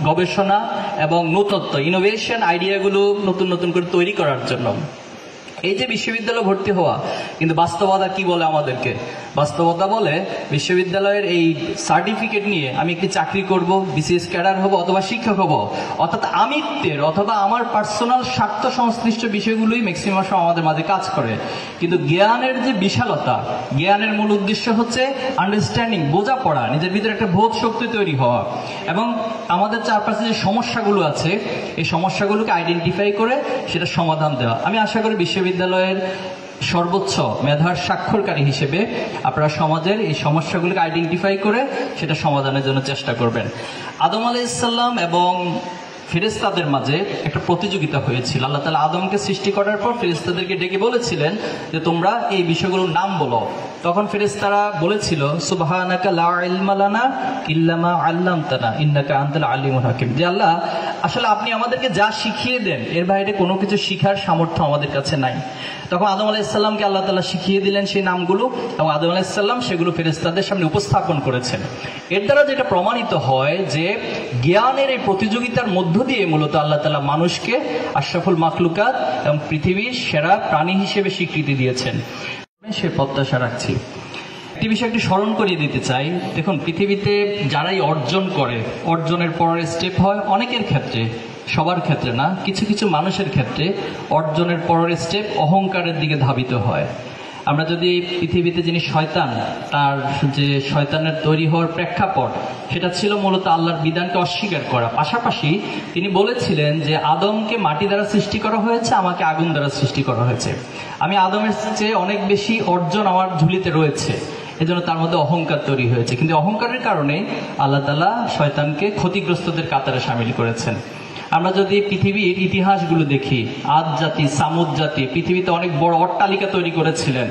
গবেষণা এবং নূতনত্ব ইনোভেশন আইডিয়াগুলো নতুন নতুন করে তৈরি করার জন্য। এই যে বিশ্ববিদ্যালয়ে ভর্তি হওয়া, কিন্তু বাস্তবতা কি বলে আমাদেরকে? বাস্তবতা বলে বিশ্ববিদ্যালয়ের এই সার্টিফিকেট নিয়ে আমি একটি চাকরি করব, বিসিএস ক্যাডার হব অথবা শিক্ষক হব, অর্থাৎ আমিত্বের অথবা আমার পার্সোনাল স্বার্থ সংশ্লিষ্ট বিষয়গুলোই ম্যাক্সিমাম সময় আমাদের মাঝে কাজ করে। কিন্তু জ্ঞানের যে বিশালতা, জ্ঞানের মূল উদ্দেশ্য হচ্ছে আন্ডারস্ট্যান্ডিং, বোঝাপড়া, নিজের ভিতরে একটা বোধ শক্তি তৈরি হওয়া এবং আমাদের চারপাশে যে সমস্যাগুলো আছে এই সমস্যাগুলোকে আইডেন্টিফাই করে সেটা সমাধান দেওয়া। আমি আশা করি বিশ্ববিদ্যালয়ের সর্বোচ্চ মেধার স্বাক্ষরকারী হিসেবে আপনারা সমাজের এই সমস্যাগুলোকে আইডেন্টিফাই করে সেটা সমাধানের জন্য চেষ্টা করবেন। আদম আলাইহিস সালাম এবং ফেরেশতাদের মাঝে একটা প্রতিযোগিতা হয়েছিল। আল্লাহ তাআলা আদমকে সৃষ্টি করার পর ফেরেশতাদেরকে ডেকে বলেছিলেন যে তোমরা এই বিষয়গুলোর নাম বলো। তখন ফেরেশতারা বলেছিল সুবহানাকা লা ইলমা লানা ইল্লা মা আল্লামতানা ইন্নাকা আনতাল আলিমুল হাকিম, যে আল্লাহ আসলে আপনি আমাদেরকে যা শিখিয়ে দেন এর বাইরে কোনো কিছু শিখার সামর্থ্য আমাদের কাছে নাই। তখন আদম আলাইহিস সালামকে আল্লাহ তাআলা শিখিয়ে দিলেন সেই নামগুলো এবং আদম আলাইহিস সালাম সেগুলো ফেরেশতাদের সামনে উপস্থাপন করেছেন। এর দ্বারা যেটা প্রমাণিত হয় যে জ্ঞানের এই প্রতিযোগিতার মধ্য দিয়ে মূলত আল্লাহ তাআলা মানুষকে আশরাফুল মাখলুকাত এবং পৃথিবীর সেরা প্রাণী হিসেবে স্বীকৃতি দিয়েছেন। সে প্রত্যাশা রাখছি। একটি বিষয় একটু স্মরণ করিয়ে দিতে চাই। দেখুন, পৃথিবীতে যারাই অর্জন করে, অর্জনের পরের স্টেপ হয় অনেকের ক্ষেত্রে, সবার ক্ষেত্রে না, কিছু কিছু মানুষের ক্ষেত্রে অর্জনের পরের স্টেপ অহংকারের দিকে ধাবিত হয়। আমরা যদি পৃথিবীতে যিনি শয়তান, তার যে শয়তানের তৈরি হওয়ার প্রেক্ষাপট সেটা ছিল মূলত আল্লাহর বিধানকে অস্বীকার করা। পাশাপাশি তিনি বলেছিলেন যে আদমকে মাটি দ্বারা সৃষ্টি করা হয়েছে, আমাকে আগুন দ্বারা সৃষ্টি করা হয়েছে, আমি আদমের চেয়ে অনেক বেশি অর্জন আমার ঝুলিতে রয়েছে, এজন্য তার মধ্যে অহংকার তৈরি হয়েছে। কিন্তু অহংকারের কারণে আল্লাহ তাআলা শয়তানকে ক্ষতিগ্রস্তদের কাতারে শামিল করেছেন। আমরা যদি পৃথিবীর ইতিহাসগুলো দেখি, আদ জাতি, সামুদ জাতি পৃথিবীতে অনেক বড় অট্টালিকা তৈরি করেছিলেন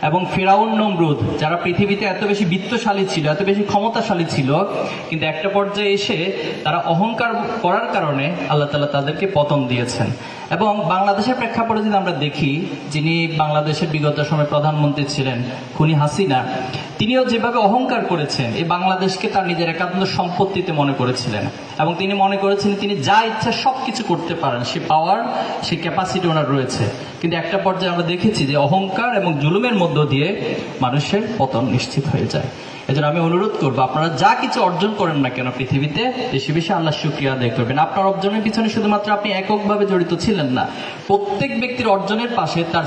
এবং ফিরাউন, নমরুদ যারা পৃথিবীতে এত বেশি বিত্তশালী ছিল, এত বেশি ক্ষমতাশালী ছিল, কিন্তু একটা পর্যায়ে এসে তারা অহংকার করার কারণে আল্লাহ তাআলা তাদেরকে পতন দিয়েছেন। এবং বাংলাদেশের প্রেক্ষাপটে যদি আমরা দেখি, যিনি বাংলাদেশের বিগত সময় প্রধানমন্ত্রী ছিলেন খুনি হাসিনা, তিনিও যেভাবে অহংকার করেছেন, এই বাংলাদেশকে তার নিজের একান্ত সম্পত্তিতে মনে করেছিলেন এবং তিনি মনে করেছিলেন তিনি যা ইচ্ছা সবকিছু করতে পারেন, সে পাওয়ার, সে ক্যাপাসিটি ওনার রয়েছে। কিন্তু একটা পর্যায়ে আমরা দেখেছি যে অহংকার এবং জুলুমের মধ্য দিয়ে মানুষের পতন নিশ্চিত হয়ে যায়। এজন্য আমি অনুরোধ করবো, আপনারা যা কিছু অর্জন করেন না কেন পৃথিবীতে, বেশি বেশি আল্লাহর শুকরিয়া আদায় করবেন। আপনার অর্জনের পিছনে শুধুমাত্র আপনি এককভাবে জড়িত ছিলেন না, প্রত্যেক ব্যক্তির অর্জনের পাশে তার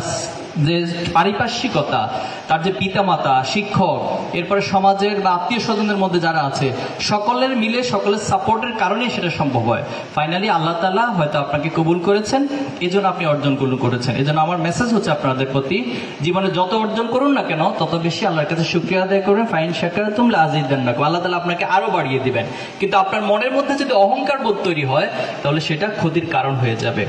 যে পারিপার্শ্বিকতা, তার যে পিতামাতা, শিক্ষক, এরপরে সমাজের বা আত্মীয় স্বজনের মধ্যে যারা আছে, সকলের মিলে সকলের সাপোর্টের কারণেই সেটা সম্ভব হয়। ফাইনালি আল্লাহ তাআলা হয়তো আপনাকে কবুল করেছেন, এজন্য আপনি অর্জনগুলো করেছেন। এজন্য আমার মেসেজ হচ্ছে আপনাদের প্রতি, জীবনে যত অর্জন করুন না কেন তত বেশি আল্লাহর কাছে শুকরিয়া আদায় করবেন। ফাইন শাকারতুম লাযিদান্নাকুম, আল্লাহ তাআলা আপনাকে আরো বাড়িয়ে দিবেন। কিন্তু আপনার মনের মধ্যে যদি অহংকার বোধ তৈরি হয় তাহলে সেটা ক্ষতির কারণ হয়ে যাবে।